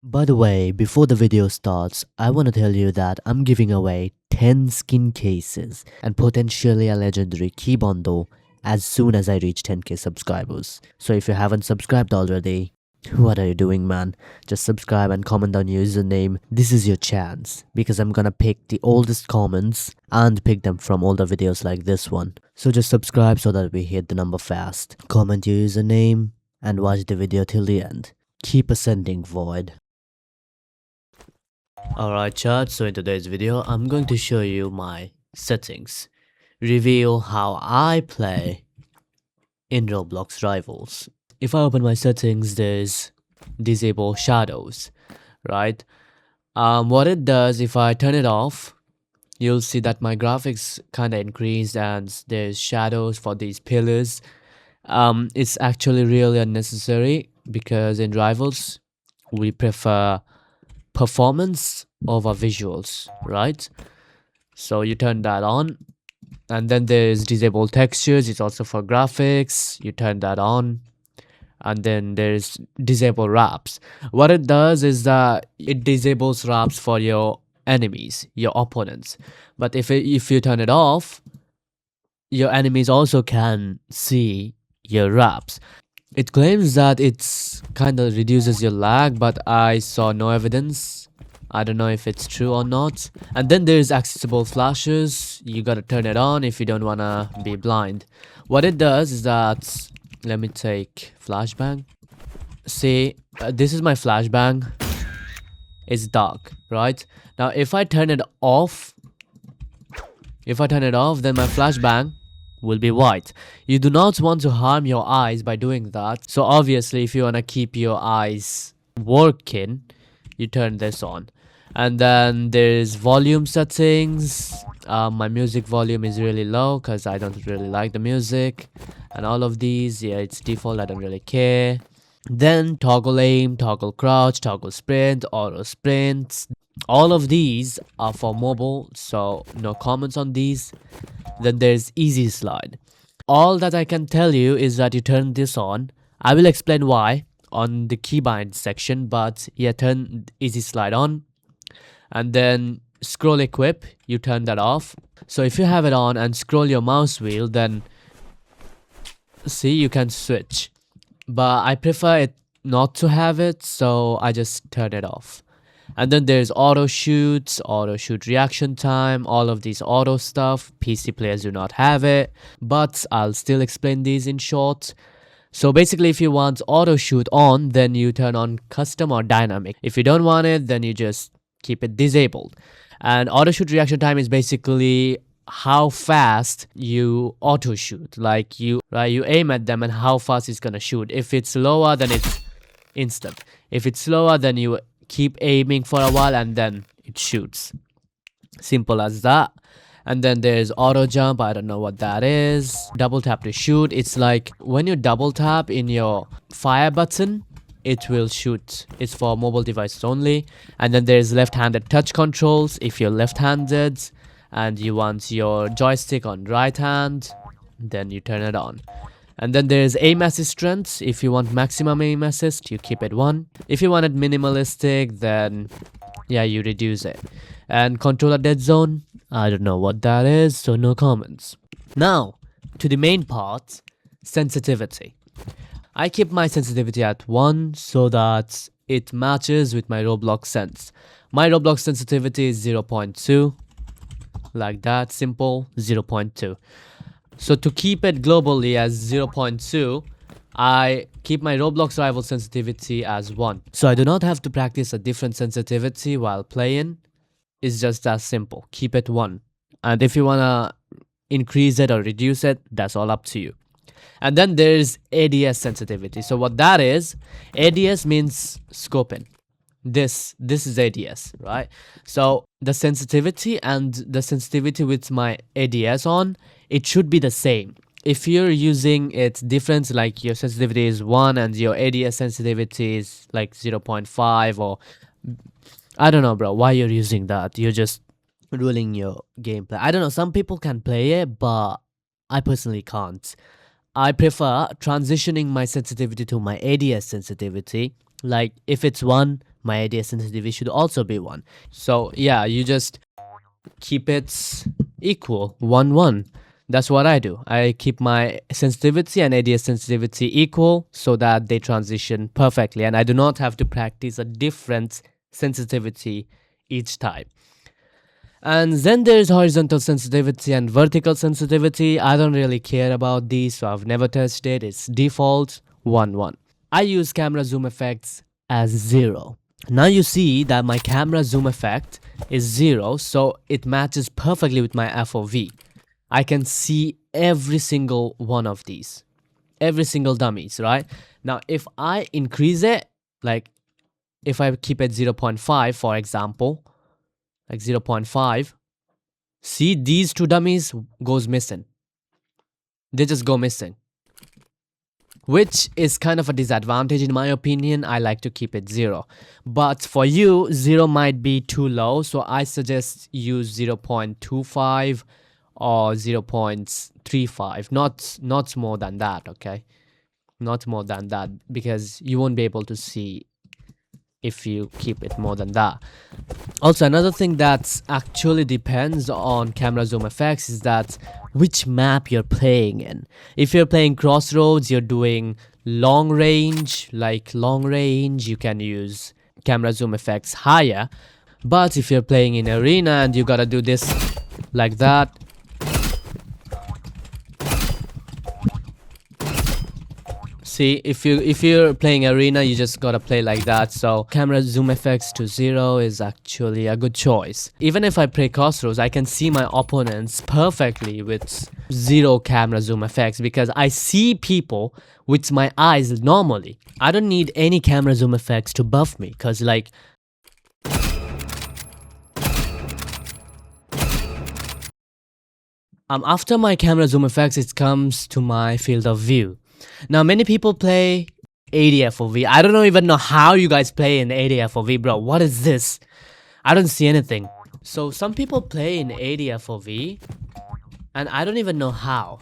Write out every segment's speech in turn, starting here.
By the way, before the video starts, I want to tell you that I'm giving away 10 skin cases and potentially a legendary key bundle as soon as I reach 10k subscribers. So if you haven't subscribed already, what are you doing, man? Just subscribe and comment down your username. This is your chance because I'm gonna pick the oldest comments and pick them from older videos like this one. So just subscribe so that we hit the number fast. Comment your username and watch the video till the end. Keep ascending, Void. Alright chat, so in today's video I'm going to show you my settings, reveal how I play in Roblox Rivals. If I open my settings, there's disable shadows, right? What it does, if I turn it off, you'll see that my graphics kind of increased and there's shadows for these pillars. It's actually really unnecessary because in Rivals we prefer performance over visuals, right? So you turn that on, and then there's disable textures. It's also for graphics. You turn that on, and then there's disable wraps. What it does is that it disables wraps for your enemies, your opponents. But if you turn it off, your enemies also can see your wraps. It claims that it's kind of reduces your lag, but I saw no evidence. I don't know if it's true or not. And then there's accessible flashes. You gotta turn it on if you don't wanna be blind. What it does is that, let me take flashbang. See, this is my flashbang. It's dark, right? Now if I turn it off, then my flashbang will be white. You do not want to harm your eyes by doing that. So obviously if you want to keep your eyes working, you turn this on. And then there's volume settings. My music volume is really low because I don't really like the music. And all of these, yeah, it's default, I don't really care. Then toggle aim, toggle crouch, toggle sprint, auto sprint. All of these are for mobile, so no comments on these. Then there's easy slide. All that I can tell you is that you turn this on. I will explain why on the keybind section, but yeah, turn easy slide on. And then scroll equip, you turn that off. So if you have it on and scroll your mouse wheel, then see, you can switch. But I prefer it not to have it, so I just turn it off. And then there's auto shoot reaction time, all of these auto stuff. PC players do not have it, but I'll still explain these in short. So basically if you want auto shoot on, then you turn on custom or dynamic. If you don't want it, then you just keep it disabled. And auto shoot reaction time is basically how fast you auto shoot. Like you aim at them and how fast it's gonna shoot. If it's lower, then it's instant. If it's slower, then you keep aiming for a while and then it shoots. Simple as that. And then there's auto jump. I don't know what that is. Double tap to shoot. It's like when you double tap in your fire button, it will shoot. It's for mobile devices only. And then there's left-handed touch controls. If you're left-handed and you want your joystick on right hand, then you turn it on. And then there's aim assist strength. If you want maximum aim assist, you keep it 1. If you want it minimalistic, then yeah, you reduce it. And controller dead zone, I don't know what that is, so no comments. Now, to the main part, sensitivity. I keep my sensitivity at 1 so that it matches with my Roblox sense. My Roblox sensitivity is 0.2, like that, simple, 0.2. So to keep it globally as 0.2, I keep my Roblox rival sensitivity as 1. So I do not have to practice a different sensitivity while playing. It's just as simple. Keep it 1. And if you want to increase it or reduce it, that's all up to you. And then there's ADS sensitivity. So what that is, ADS means scoping. This is ADS, right? So the sensitivity with my ADS on, it should be the same. If you're using it different, like your sensitivity is 1 and your ADS sensitivity is like 0.5, or I don't know, bro, why you're using that. You're just ruling your gameplay. I don't know, some people can play it, but I personally can't. I prefer transitioning my sensitivity to my ADS sensitivity. Like if it's 1, my ADS sensitivity should also be 1. So yeah, you just keep it equal, 1 1. That's what I do. I keep my sensitivity and ADS sensitivity equal so that they transition perfectly, and I do not have to practice a different sensitivity each time. And then there's horizontal sensitivity and vertical sensitivity. I don't really care about these, so I've never touched it. It's default 1 1. I use camera zoom effects as 0. Now you see that my camera zoom effect is 0, so it matches perfectly with my FOV. I can see every single one of these, every single dummies, right? Now if I increase it, like if I keep it 0.5 for example, like 0.5, see these two dummies goes missing. They just go missing, which is kind of a disadvantage in my opinion. I like to keep it 0, but for you 0 might be too low, so I suggest use 0.25 or 0.35, not more than that, okay? Not more than that, because you won't be able to see if you keep it more than that. Also, another thing that actually depends on camera zoom effects is that which map you're playing in. If you're playing Crossroads, you're doing long range, you can use camera zoom effects higher. But if you're playing in arena and you gotta do this like that, see, if you're playing arena, you just gotta play like that. So camera zoom effects to 0 is actually a good choice. Even if I play Crossroads, I can see my opponents perfectly with 0 camera zoom effects because I see people with my eyes normally. I don't need any camera zoom effects to buff me, because like after my camera zoom effects, it comes to my field of view. Now, many people play 80 FOV. I don't even know how you guys play in 80 FOV, bro. What is this? I don't see anything. So, some people play in 80 FOV, and I don't even know how.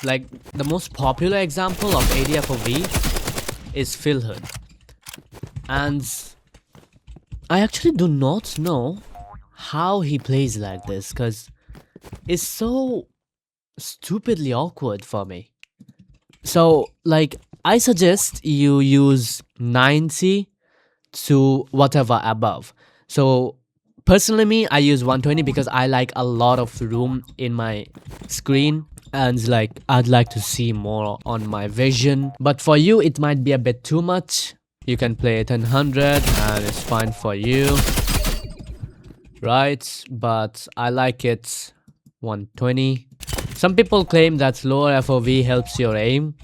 Like, the most popular example of 80 FOV is Phil Hood. And I actually do not know how he plays like this, because it's so stupidly awkward for me. So like I suggest you use 90 to whatever above. So personally me, I use 120 because I like a lot of room in my screen, and like I'd like to see more on my vision. But for you it might be a bit too much. You can play it 100 and it's fine for you, right? But I like it 120. Some people claim that lower FOV helps your aim,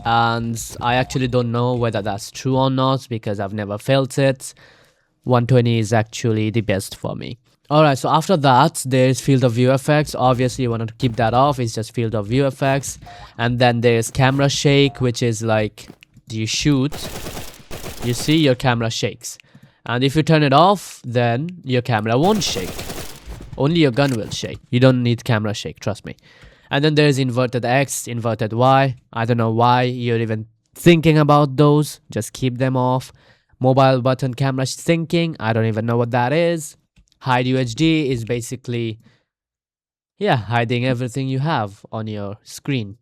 and I actually don't know whether that's true or not because I've never felt it. 120 is actually the best for me. Alright, so after that there's field of view effects. Obviously you want to keep that off, it's just field of view effects. And then there's camera shake, which is like you shoot, you see your camera shakes, and if you turn it off then your camera won't shake, only your gun will shake. You don't need camera shake, trust me. And then there's inverted X, inverted Y. I don't know why you're even thinking about those, just keep them off. Mobile button camera syncing, I don't even know what that is. Hide UHD is basically, yeah, hiding everything you have on your screen.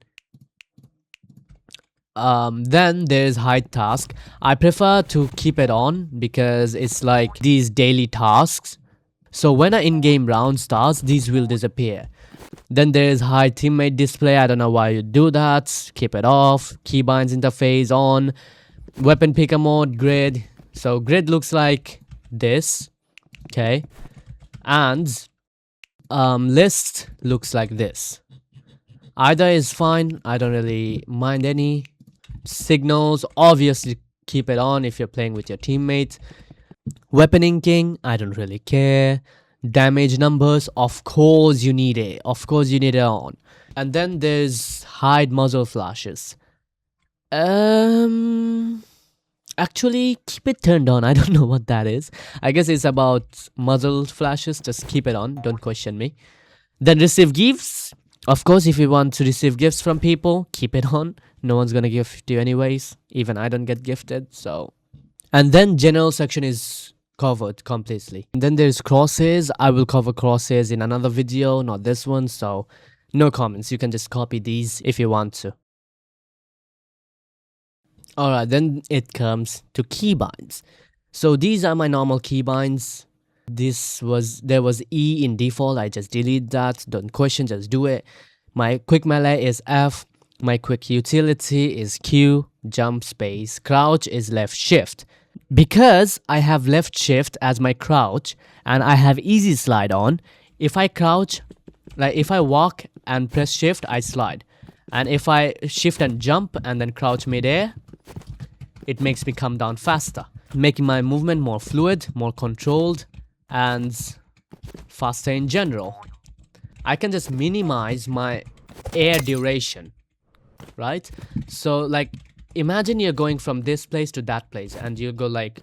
Then there's hide task. I prefer to keep it on because it's like these daily tasks. So when an in-game round starts, these will disappear. Then there's hide teammate display. I don't know why you do that. Keep it off. Keybinds interface on. Weapon picker mode, grid. So grid looks like this, okay, and list looks like this. Either is fine, I don't really mind any. Signals, obviously keep it on if you're playing with your teammate. Weapon inking, I don't really care. Damage numbers, of course you need it, on. And then there's hide muzzle flashes. Actually keep it turned on. I don't know what that is. I guess it's about muzzle flashes. Just keep it on, don't question me. Then receive gifts. Of course, if you want to receive gifts from people, keep it on. No one's gonna gift you anyways. Even I don't get gifted, so. And then general section is covered completely. And then there's crosshairs. I will cover crosshairs in another video, not this one, so no comments. You can just copy these if you want to. Alright, then it comes to keybinds. So these are my normal keybinds. There was E in default. I just delete that. Don't question, just do it. My quick melee is F. My quick utility is Q. Jump, space. Crouch is left shift. Because I have left shift as my crouch and I have easy slide on, if I crouch, like if I walk and press shift, I slide. And if I shift and jump and then crouch midair, it makes me come down faster, making my movement more fluid, more controlled, and faster in general. I can just minimize my air duration, right? So like imagine you're going from this place to that place and you go like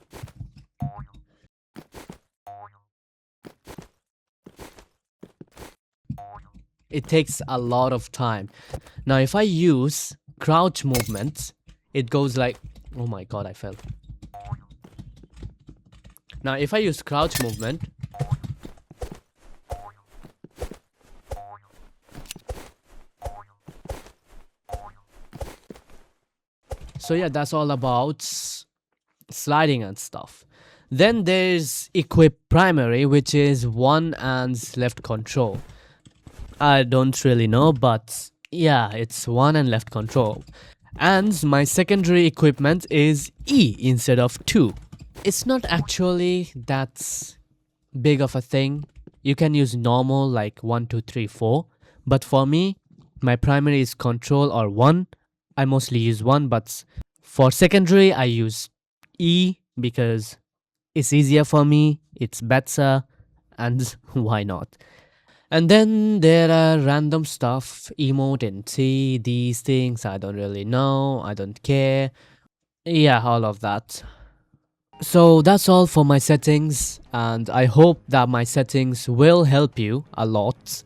it takes a lot of time. Now if I use crouch movements, it goes like, oh my god, I fell. Now if I use crouch movement, so yeah, that's all about sliding and stuff. Then there's equip primary, which is 1 and left control. I don't really know, but yeah, it's 1 and left control. And my secondary equipment is E instead of 2. It's not actually that big of a thing. You can use normal like 1, 2, 3, 4. But for me, my primary is control or 1. I mostly use 1, but for secondary, I use E because it's easier for me, it's better, and why not? And then there are random stuff, emote and T, these things, I don't really know, I don't care. Yeah, all of that. So that's all for my settings, and I hope that my settings will help you a lot.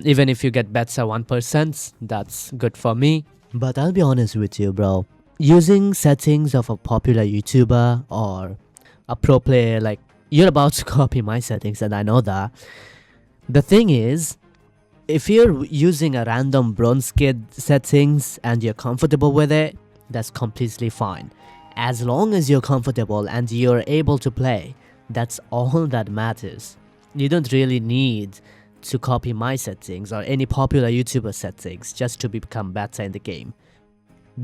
Even if you get better 1%, that's good for me. But I'll be honest with you, bro. Using settings of a popular YouTuber or a pro player, like, you're about to copy my settings and I know that. The thing is, if you're using a random bronze kid settings and you're comfortable with it, that's completely fine. As long as you're comfortable and you're able to play, that's all that matters. You don't really need to copy my settings or any popular YouTuber settings just to become better in the game.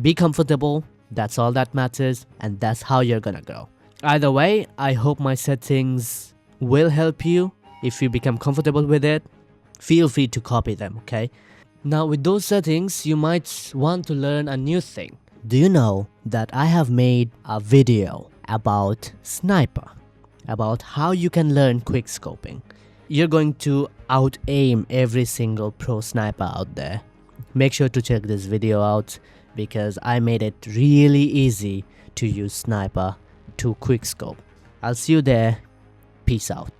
Be comfortable, that's all that matters, and that's how you're gonna go. Either way, I hope my settings will help you. If you become comfortable with it, feel free to copy them, okay? Now with those settings, you might want to learn a new thing. Do you know that I have made a video about sniper, about how you can learn quick scoping? You're going to out-aim every single pro sniper out there. Make sure to check this video out because I made it really easy to use sniper to quick scope. I'll see you there. Peace out.